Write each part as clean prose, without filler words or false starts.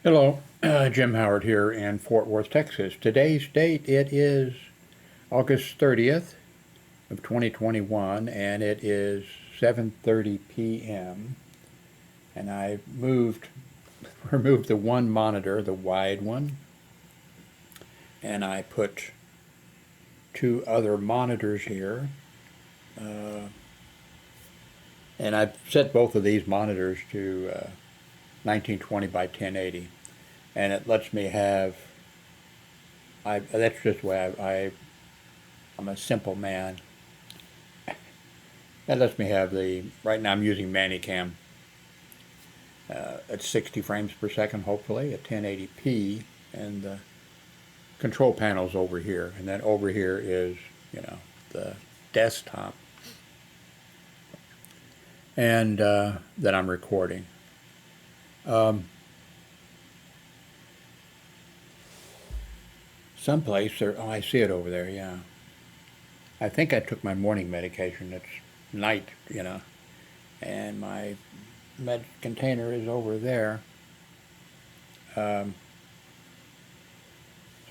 Hello, Jim Howard here in Fort Worth, Texas. Today's date, it is August 30th of 2021, and it is 7:30 p.m. And I removed the one monitor, the wide one, and I put two other monitors here. And I've set both of these monitors to 1920 by 1080, and it lets me have. That's just the way I'm a simple man. That lets me have right now I'm using ManyCam at 60 frames per second, hopefully, at 1080p, and the control panel's over here, and then over here is, the desktop, and that I'm recording. Someplace there, oh, I see it over there, yeah. I think I took my morning medication. It's night, and my med container is over there. So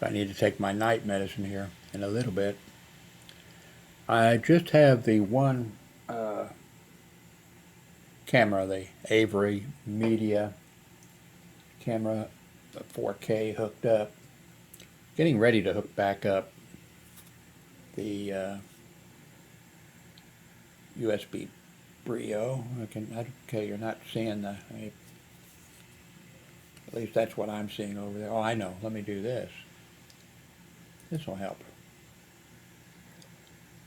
I need to take my night medicine here in a little bit. I just have the one camera, the Avery Media camera, 4K, hooked up. Getting ready to hook back up the USB Brio. Okay, you're not seeing at least that's what I'm seeing over there. Oh, I know. Let me do this. This will help.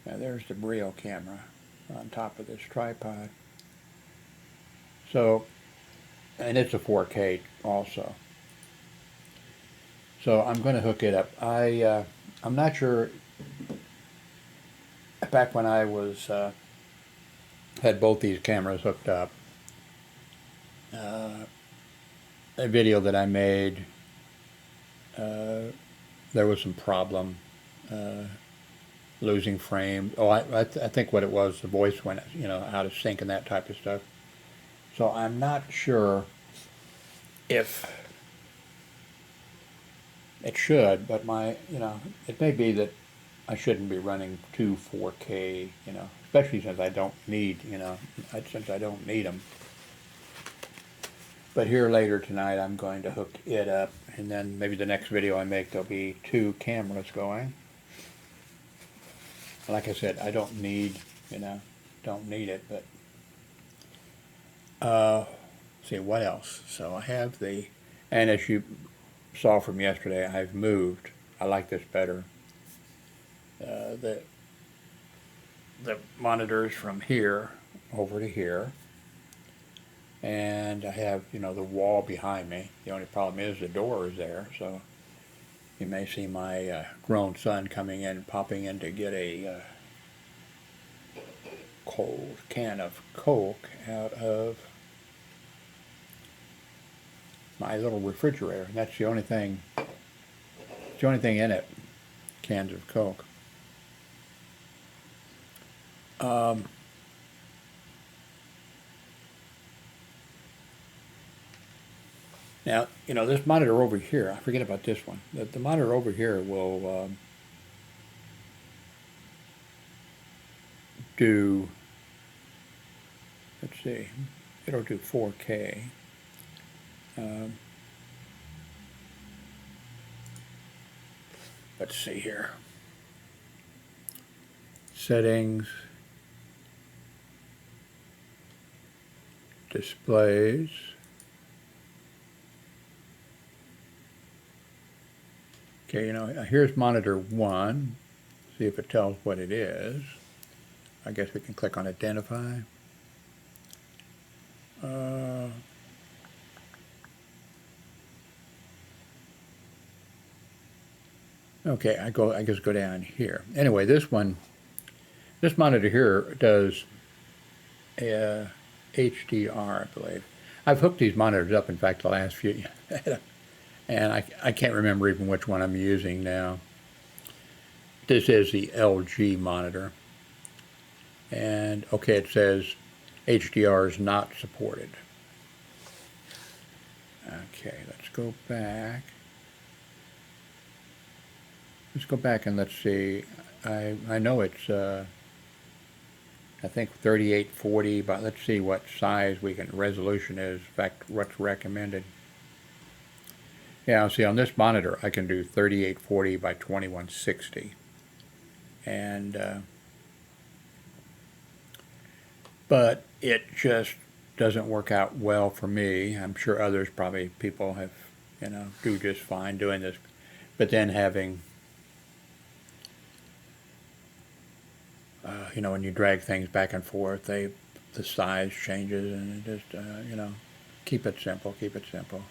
Now there's the Brio camera on top of this tripod. So, and it's a 4K also. So I'm going to hook it up. I'm not sure. Back when I was had both these cameras hooked up, a video that I made, there was some problem, losing frame. Oh, I think what it was, the voice went out of sync and that type of stuff. So I'm not sure if it should, but it may be that I shouldn't be running two 4K, especially since I don't need, since I don't need them. But here later tonight, I'm going to hook it up, and then maybe the next video I make, there'll be two cameras going. Like I said, I don't need, don't need it, but see what else. So I have and as you saw from yesterday, I've moved. I like this better. The monitors from here over to here, and I have the wall behind me. The only problem is the door is there, so you may see my grown son coming in, popping in to get a cold can of Coke out of my little refrigerator. And that's the only thing. It's the only thing in it. Cans of Coke. Now, this monitor over here, I forget about this one. The monitor over here will do, let's see, it'll do 4K. Let's see here. Settings, displays, okay, here's monitor 1. See if it tells what it is. I guess we can click on identify. Okay, I just go down here. Anyway, this monitor here does HDR, I believe. I've hooked these monitors up, in fact, the last few, and I can't remember even which one I'm using now. This is the LG monitor, and okay, it says HDR is not supported. Okay, let's go back. Let's go back and let's see. I know it's I think 3840, but let's see what size resolution is, in fact, what's recommended. Yeah, see on this monitor I can do 3840 by 2160. And but it just doesn't work out well for me. I'm sure others people have, do just fine doing this. But then having, when you drag things back and forth, the size changes, and it just, keep it simple, keep it simple.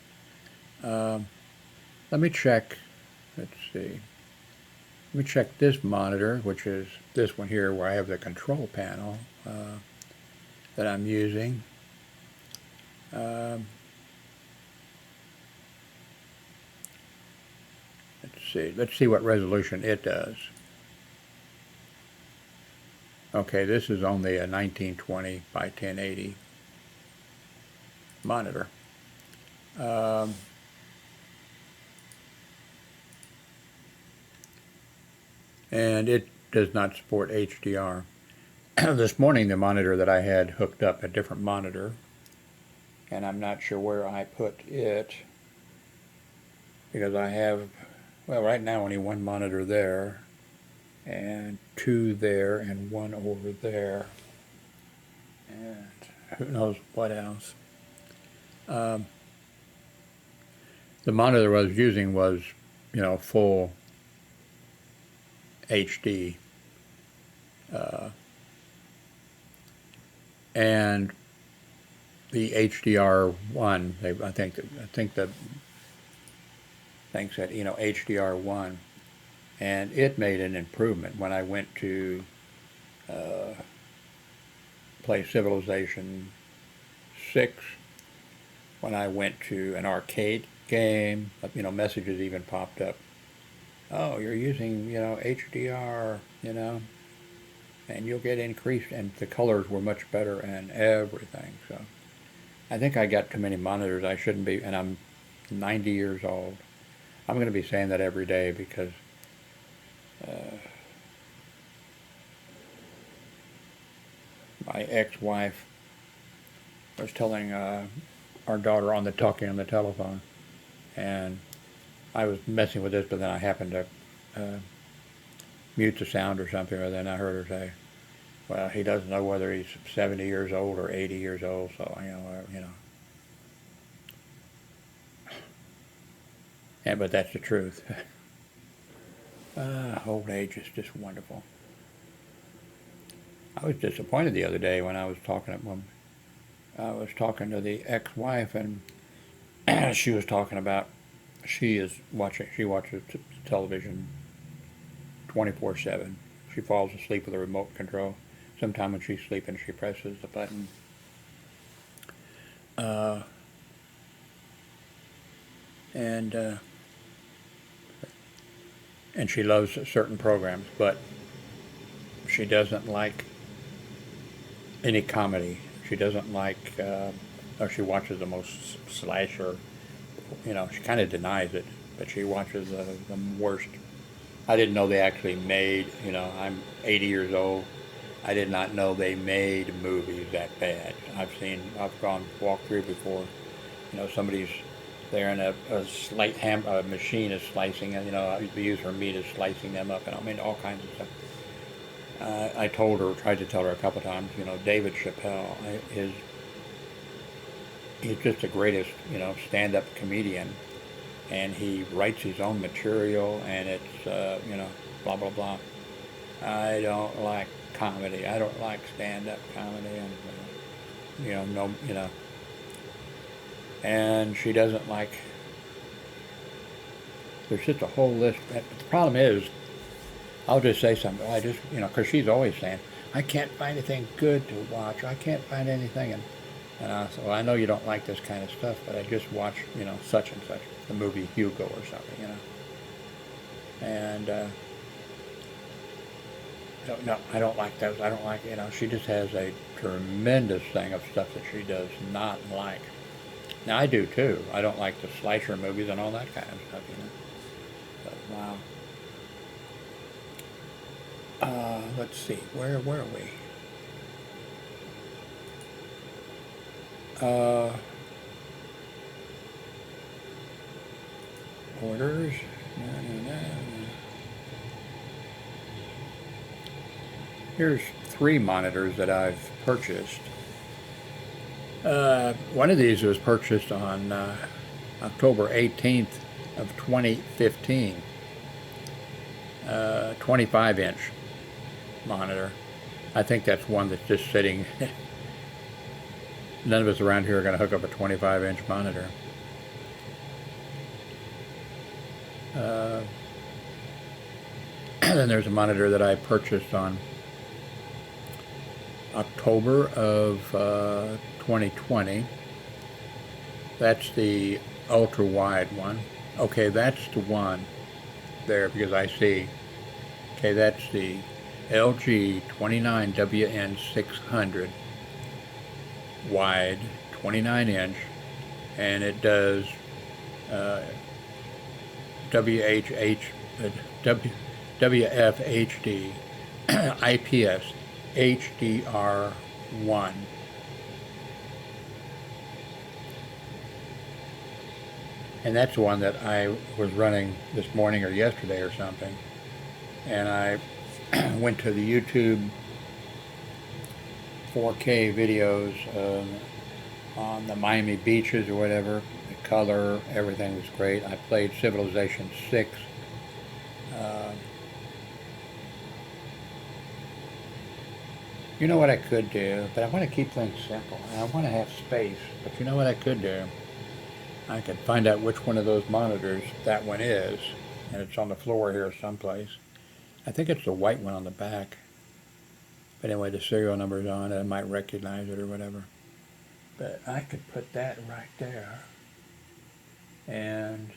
Let me check, let's see. Let me check this monitor, which is this one here where I have the control panel that I'm using. Let's see. Let's see what resolution it does. Okay, this is only a 1920 by 1080 monitor. And it does not support HDR. This morning the monitor that I had hooked up, a different monitor, and I'm not sure where I put it, because I have, well, right now only one monitor there, and two there, and one over there, and who knows what else. The monitor I was using was, full HD, and the HDR1, I think the thing said, HDR1, and it made an improvement when I went to play Civilization 6. When I went to an arcade game, messages even popped up. Oh, you're using, HDR, and you'll get increased, and the colors were much better and everything. So I think I got too many monitors. I shouldn't be, and I'm 90 years old. I'm going to be saying that every day because my ex-wife was telling our daughter talking on the telephone, and I was messing with this, but then I happened to mute the sound or something, and then I heard her say, well, he doesn't know whether he's 70 years old or 80 years old, so, Yeah, but that's the truth. Old age is just wonderful. I was disappointed the other day when I was talking to the ex-wife, and she was talking about she watches television 24/7. She falls asleep with a remote control. Sometime when she's sleeping, she presses the button. And she loves certain programs, but she doesn't like any comedy. She doesn't like, or she watches the most slasher. She kind of denies it, but she watches the worst. I didn't know they actually made, I'm 80 years old. I did not know they made movies that bad. I've walked through before, somebody's there and a machine is slicing, we use her meat is slicing them up, and all kinds of stuff. I tried to tell her a couple times, David Chappelle he's just the greatest, stand-up comedian, and he writes his own material, and it's, blah, blah, blah. I don't like comedy. I don't like stand-up comedy, and, and she doesn't like, there's just a whole list. The problem is, I'll just say something. Because she's always saying, I can't find anything good to watch. I can't find anything. And I said, well, I know you don't like this kind of stuff, but I just watched, such and such, the movie Hugo or something, And, no, I don't like those. I don't like, she just has a tremendous thing of stuff that she does not like. Now I do too. I don't like the slasher movies and all that kind of stuff, you know. But wow. Let's see. Where were we? Orders. No, no, no, no. Here's 3 monitors that I've purchased. One of these was purchased on October 18th of 2015. 25-inch monitor. I think that's one that's just sitting. None of us around here are going to hook up a 25-inch monitor. Then there's a monitor that I purchased on October of 2020. That's the ultra wide one. Okay, that's the one there because I see. Okay, that's the LG 29WN600 wide, 29-inch, and it does WFHD IPS HDR1. And that's the one that I was running this morning or yesterday or something. And I went to the YouTube 4K videos on the Miami beaches or whatever. The color, everything was great. I played Civilization 6. You know what I could do, but I want to keep things simple. And I want to have space, but you know what I could do? I could find out which one of those monitors that one is, and it's on the floor here someplace. I think it's the white one on the back. But anyway, the serial number's on it. I might recognize it or whatever. But I could put that right there. And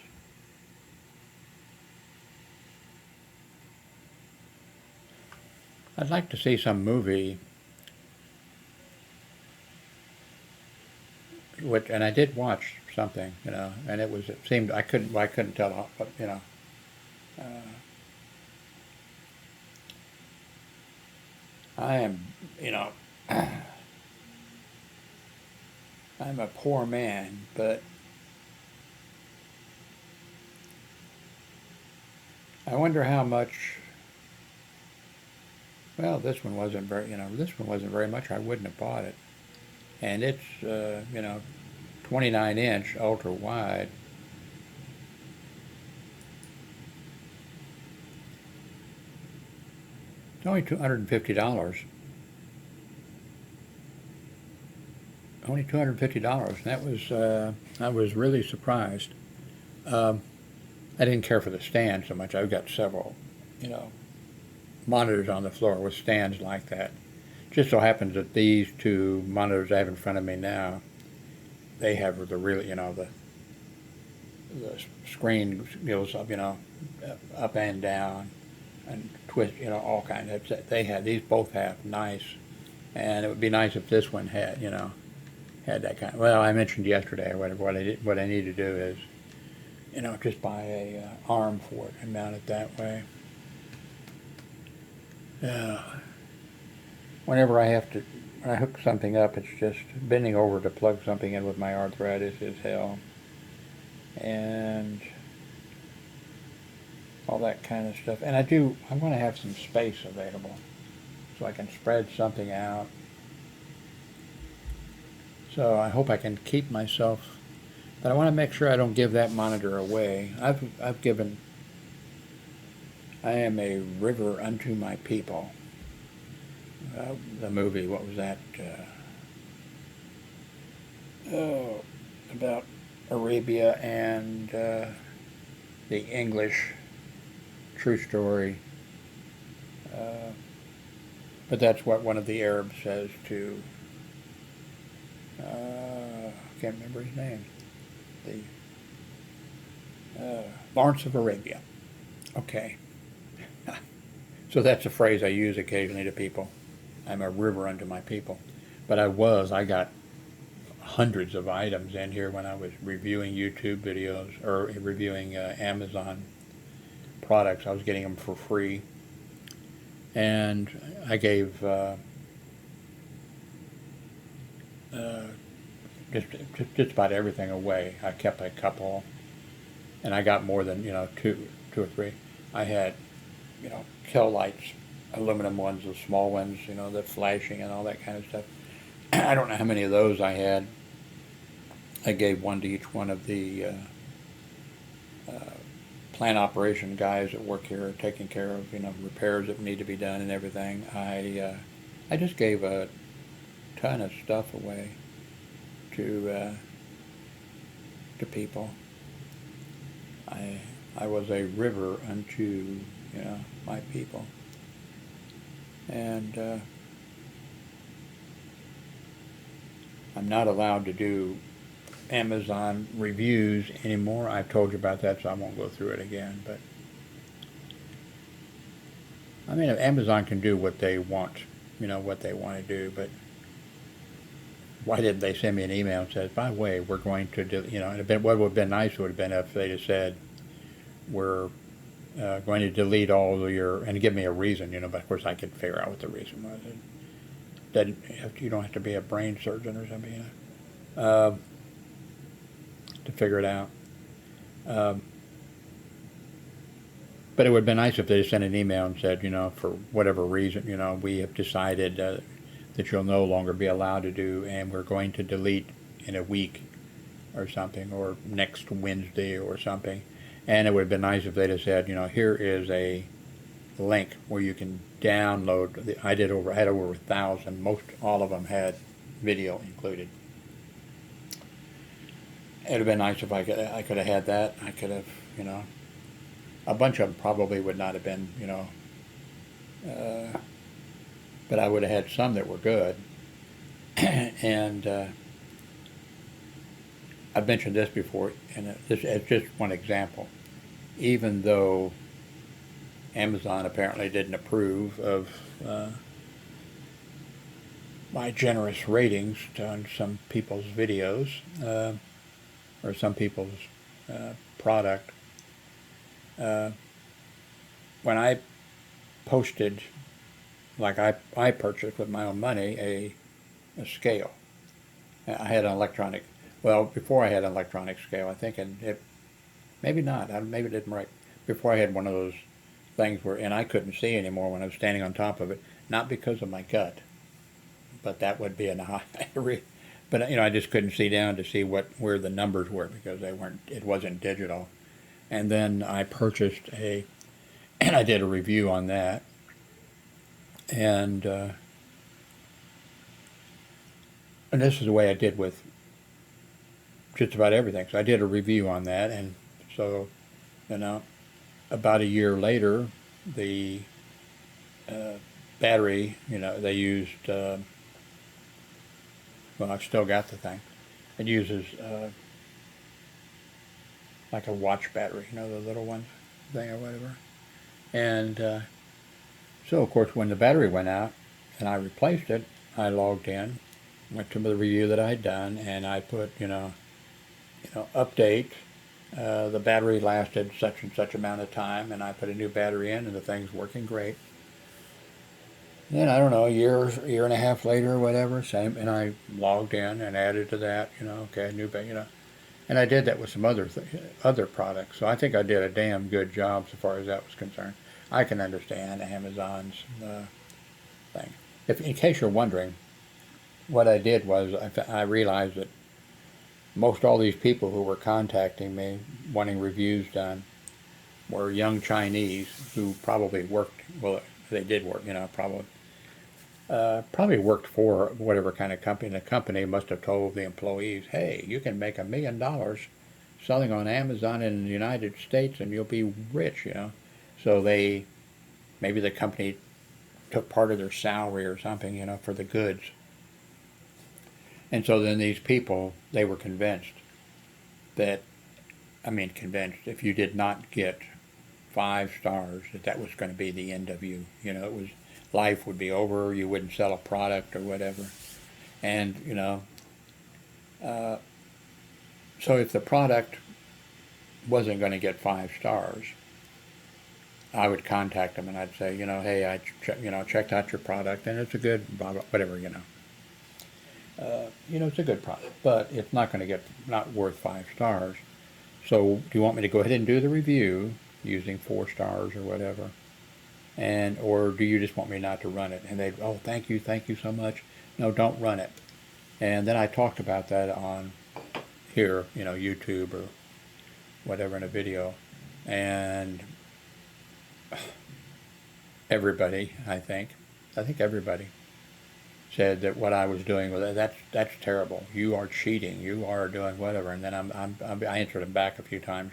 I'd like to see some movie, and I did watch something, you know, and it seemed, I couldn't tell, but, you know, I am, you know, I'm a poor man, but I wonder how much, well, this one wasn't very, you know, this one wasn't very much. I wouldn't have bought it. And it's, you know, 29-inch ultra wide. It's only $250. Only $250. That was, I was really surprised. I didn't care for the stand so much. I've got several, you know, monitors on the floor with stands like that. Just so happens that these 2 monitors I have in front of me now, they have the really, you know, the screen goes up, you know, up and down, and twist, you know, all kinds of. They had these both have nice, and it would be nice if this one had, you know, had that kind. Well, I mentioned yesterday what I need to do is, you know, just buy a arm for it and mount it that way. Whenever I have to, when I hook something up, it's just bending over to plug something in with my arthritis is hell. And all that kind of stuff. And I want to have some space available so I can spread something out. So I hope I can keep myself, but I want to make sure I don't give that monitor away. I am a river unto my people. The movie, what was that? About Arabia and the English, true story. But that's what one of the Arabs says to, I can't remember his name, Lawrence of Arabia. Okay. So that's a phrase I use occasionally to people. I'm a river unto my people. But I got hundreds of items in here when I was reviewing YouTube videos or reviewing Amazon products. I was getting them for free, and I gave just about everything away. I kept a couple, and I got more than two or three. I had kill lights, aluminum ones, the small ones, the flashing and all that kind of stuff. I don't know how many of those I had. I gave one to each one of the plant operation guys that work here, taking care of repairs that need to be done and everything. I just gave a ton of stuff away to people. I was a river unto my people, and I'm not allowed to do Amazon reviews anymore. I've told you about that, so I won't go through it again. But I mean, Amazon can do what they want, what they want to do. But why didn't they send me an email and said, by the way, we're going to do, what would have been nice would have been if they'd have said, we're going to delete all of your, and give me a reason, but of course I could figure out what the reason was. You don't have to be a brain surgeon or something, to figure it out. But it would have been nice if they sent an email and said, for whatever reason, we have decided that you'll no longer be allowed to do, and we're going to delete in a week or something, or next Wednesday or something. And it would have been nice if they'd have said, here is a link where you can download. I had over 1,000. Most all of them had video included. It would have been nice if I could have had that. I could have, a bunch of them probably would not have been, but I would have had some that were good. And I've mentioned this before, and it's just one example. Even though Amazon apparently didn't approve of my generous ratings on some people's videos or some people's product, when I posted, like I purchased with my own money a scale. I had an electronic. Well, before I had an electronic scale, I think, and maybe not. Maybe it didn't right. Before I had one of those things and I couldn't see anymore when I was standing on top of it, not because of my gut, but that would be but I just couldn't see down to see where the numbers were because it wasn't digital. And then I purchased and I did a review on that, and this is the way I did with just about everything. So I did a review on that, and so, about a year later, the battery, they used, well, I've still got the thing. It uses like a watch battery, the little one thing or whatever. And so, of course, when the battery went out and I replaced it, I logged in, went to the review that I had done, and I put, update. The battery lasted such and such amount of time, and I put a new battery in, and the thing's working great. Then, I don't know, a year and a half later or whatever, same, and I logged in and added to that, okay, new battery, and I did that with some other products. So I think I did a damn good job so far as that was concerned. I can understand Amazon's thing. In case you're wondering, what I did was I realized that most all these people who were contacting me wanting reviews done were young Chinese who probably worked, well, they did work, probably worked for whatever kind of company. The company must have told the employees, hey, you can make $1 million selling on Amazon in the United States and you'll be rich, So maybe the company took part of their salary or something, for the goods. And so then these people, they were convinced if you did not get 5 stars, that was going to be the end of you. Life would be over, you wouldn't sell a product or whatever. And, So if the product wasn't going to get 5 stars, I would contact them and I'd say, hey, checked out your product and it's a good, blah, blah, whatever, it's a good product, but it's not going to get, not worth 5 stars. So do you want me to go ahead and do the review using 4 stars or whatever? Or do you just want me not to run it? And they'd, oh, thank you so much. No, don't run it. And then I talked about that on here, YouTube or whatever in a video. And everybody, I think everybody said that what I was doing was that's terrible. You are cheating. You are doing whatever. And then I answered them back a few times.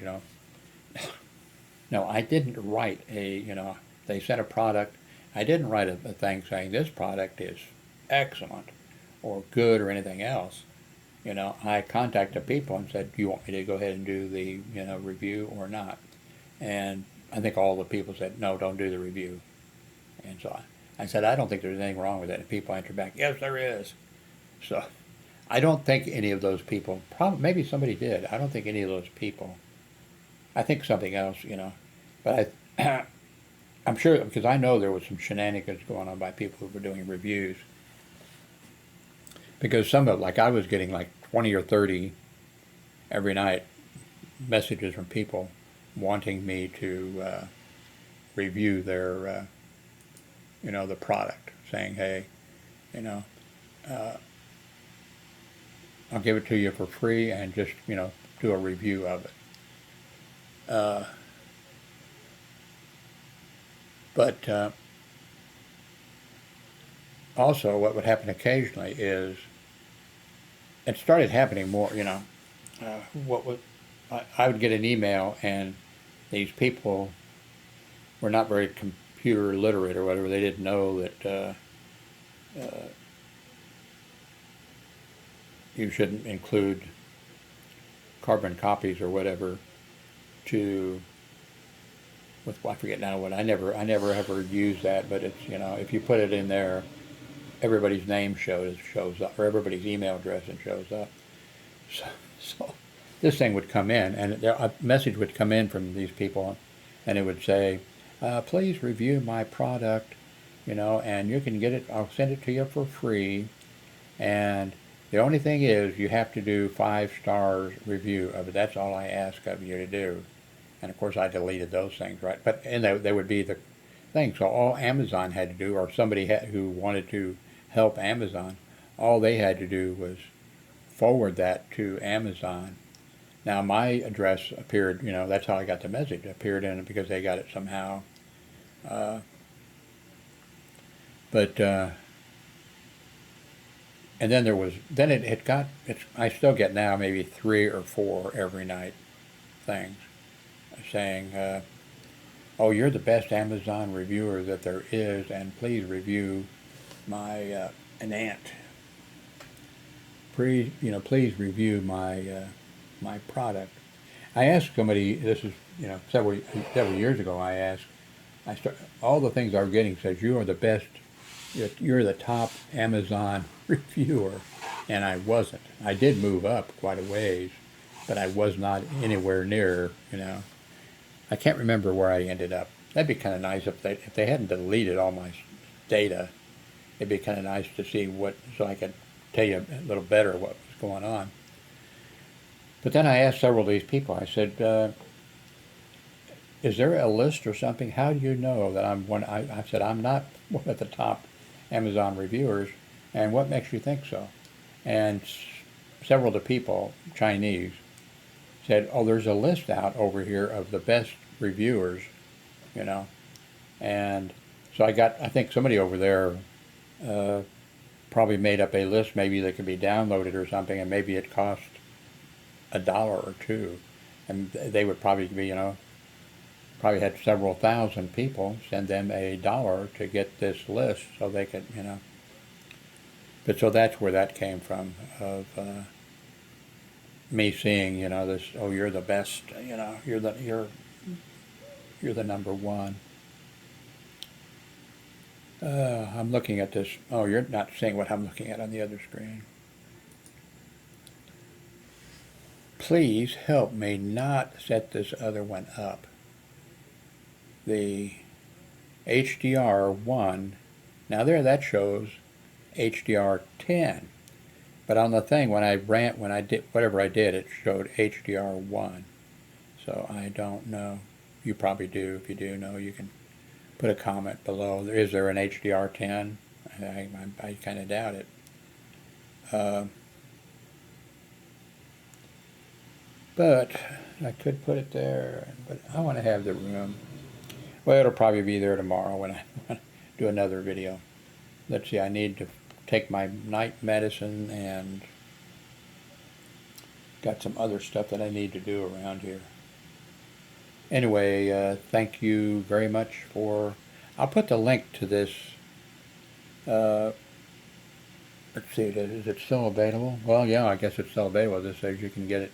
No, I didn't write they sent a product. I didn't write a thing saying this product is excellent or good or anything else. I contacted people and said, do you want me to go ahead and do the review or not? And I think all the people said, no, don't do the review. And so I said, I don't think there's anything wrong with it. And people answered back, yes, there is. So I don't think any of those people, maybe somebody did. I don't think any of those people, I think something else, But I'm sure, because I know there was some shenanigans going on by people who were doing reviews. Because some of it, like I was getting like 20 or 30 every night messages from people wanting me to review their, the product, saying, hey, I'll give it to you for free and just, do a review of it. But also what would happen occasionally is, it started happening more, I would get an email and these people were not very computer literate or whatever. They didn't know that you shouldn't include carbon copies or whatever I forget now what, I never ever use that, but it's, if you put it in there, everybody's name shows up, or everybody's email address and shows up. So this thing would come in, and a message would come in from these people, and it would say, please review my product, and you can get it, I'll send it to you for free, and the only thing is you have to do 5 stars review of it. That's all I ask of you to do. And of course I deleted those things, right? And they would be the thing. So all Amazon had to do, or somebody who wanted to help Amazon, all they had to do was forward that to Amazon. Now my address appeared, that's how I got the message. It appeared in it because they got it somehow. And then I still get now maybe 3 or 4 every night things saying, oh, you're the best Amazon reviewer that there is, and please review my, an aunt. Please review my product. I asked somebody, this is, several years ago, all the things I was getting says, you are the best, you're the top Amazon reviewer, and I wasn't. I did move up quite a ways, but I was not anywhere near, I can't remember where I ended up. That'd be kind of nice if they hadn't deleted all my data. It'd be kind of nice to see so I could tell you a little better what was going on. But then I asked several of these people, I said, is there a list or something? How do you know that I'm one? I said, I'm not one of the top Amazon reviewers, and what makes you think so? And several of the people, Chinese, said, oh, there's a list out over here of the best reviewers, and so I think somebody over there probably made up a list, maybe that could be downloaded or something, and maybe it cost $1 or $2, and they would probably be, probably had several thousand people send them $1 to get this list so they could, but so that's where that came from, of me seeing, this, oh, you're the best, you're the number one. I'm looking at this. Oh, you're not seeing what I'm looking at on the other screen. please help me not set this other one up. The HDR1, now there that shows HDR10, but on the thing when I did whatever I did, it showed HDR1. So I don't know. You probably do. If you do know, you can put a comment below. Is there an HDR10? I kind of doubt it. But I could put it there, but I want to have the room. Well, it'll probably be there tomorrow when I do another video. Let's see, I need to take my night medicine and got some other stuff that I need to do around here. Anyway, thank you very much for... I'll put the link to this. Let's see, is it still available? Well, yeah, I guess it's still available. This says you can get it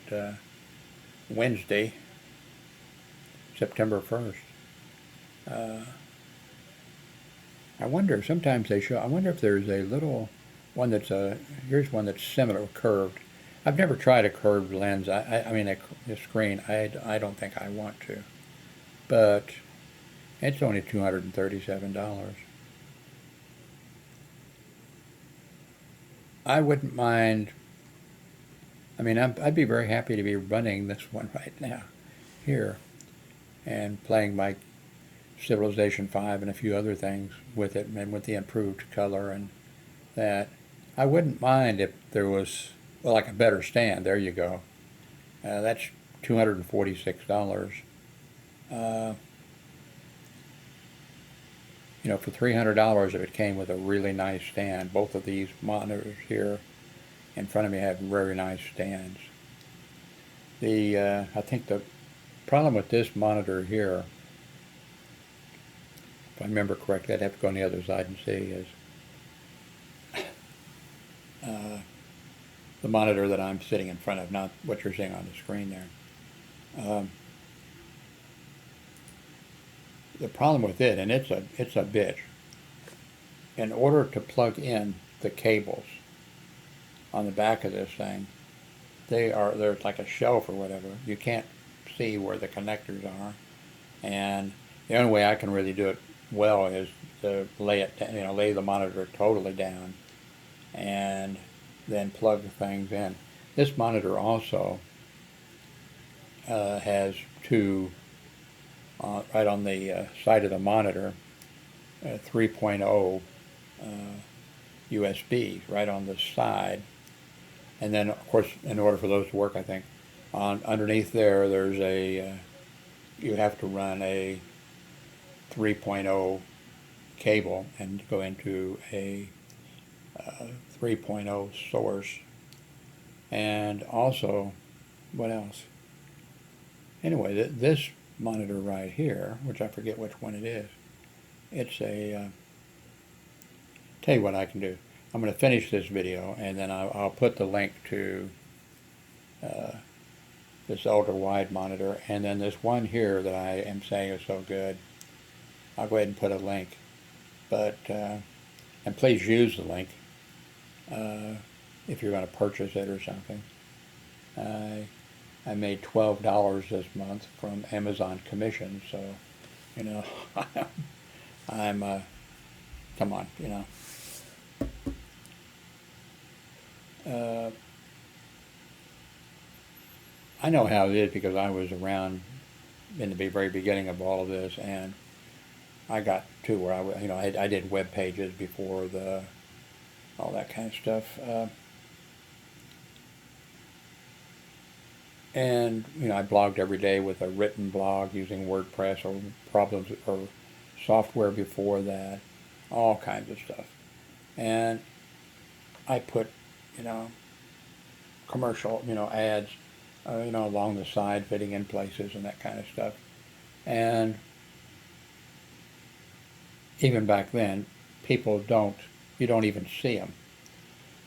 Wednesday, September 1st. I wonder, sometimes they show, I wonder if there's a little one that's here's one that's similar, curved. I've never tried a curved lens. I mean, a screen. I don't think I want to. But it's only $237. I wouldn't mind. I mean, I'd be very happy to be running this one right now here and playing my Civilization 5 and a few other things with it, and with the improved color and that. I wouldn't mind if there was, well, like a better stand. There you go. That's $246. You know, for $300, if it came with a really nice stand. Both of these monitors here in front of me have very nice stands. I think the problem with this monitor here, if I remember correctly, I'd have to go on the other side and see, is the monitor that I'm sitting in front of, not what you're seeing on the screen there. The problem with it, and it's a bitch, in order to plug in the cables on the back of this thing, there's like a shelf or whatever. You can't see where the connectors are, and the only way I can really do it well is to lay the monitor totally down and then plug the things in. This monitor also has two right on the side of the monitor, 3.0 USBs right on the side, and then of course in order for those to work, I think underneath there's a you have to run a 3.0 cable and go into a 3.0 source. And also, what else? Anyway, this monitor right here, which I forget which one it is, it's a, tell you what I can do. I'm going to finish this video and then I'll put the link to this ultra-wide monitor, and then this one here that I am saying is so good, I'll go ahead and put a link. But, and please use the link if you're going to purchase it or something. I made $12 this month from Amazon commission, so, you know, I'm, come on, you know. I know how it is because I was around in the very beginning of all of this, and I got to where I did web pages before all that kind of stuff, and I blogged every day with a written blog using WordPress or problems or software before that, all kinds of stuff, and I put commercial ads along the side, fitting in places and that kind of stuff, and even back then, people you don't even see them.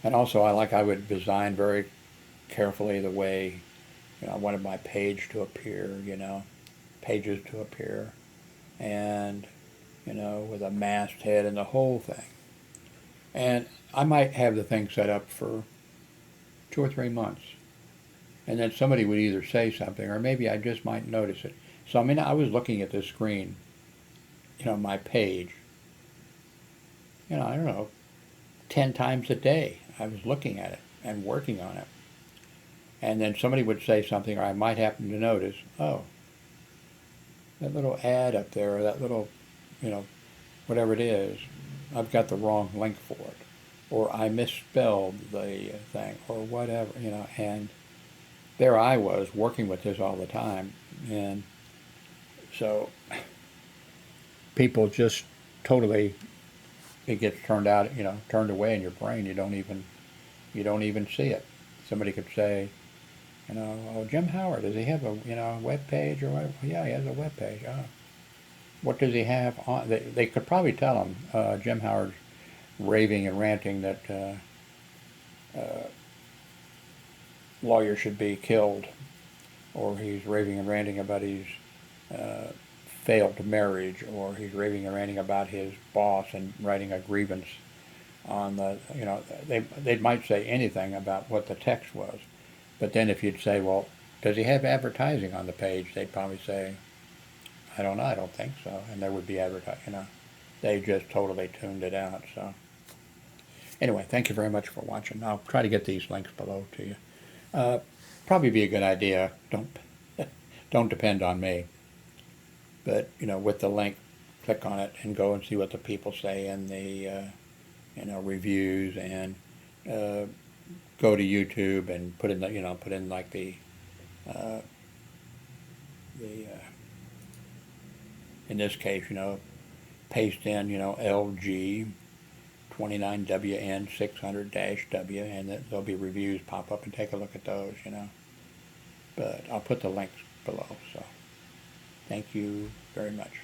And also, I would design very carefully the way, I wanted my page to appear, pages to appear, and, with a masthead and the whole thing. And I might have the thing set up for 2 or 3 months. and then somebody would either say something, or maybe I just might notice it. So I mean, I was looking at this screen, my page, I don't know, 10 times a day. I was looking at it and working on it. And then somebody would say something, or I might happen to notice, oh, that little ad up there, or that little, whatever it is, I've got the wrong link for it. Or I misspelled the thing, or whatever, and there I was working with this all the time. And so people just totally, it gets turned away in your brain. You don't even see it. Somebody could say, oh, Jim Howard, does he have a web page or whatever? Yeah, he has a web page. Oh. What does he have on? They could probably tell him, Jim Howard's raving and ranting that lawyers should be killed, or he's raving and ranting about his failed marriage, or he's raving and ranting about his boss and writing a grievance on they might say anything about what the text was. But then if you'd say, well, does he have advertising on the page? They'd probably say, I don't know, I don't think so. And there would be advertising, They just totally tuned it out. So anyway, thank you very much for watching. I'll try to get these links below to you. Probably be a good idea. Don't depend on me. But, with the link, click on it and go and see what the people say in the, reviews, and go to YouTube and put in like the in this case, paste in, LG 29WN 600-W, and there'll be reviews pop up, and take a look at those, But I'll put the links below, so thank you very much.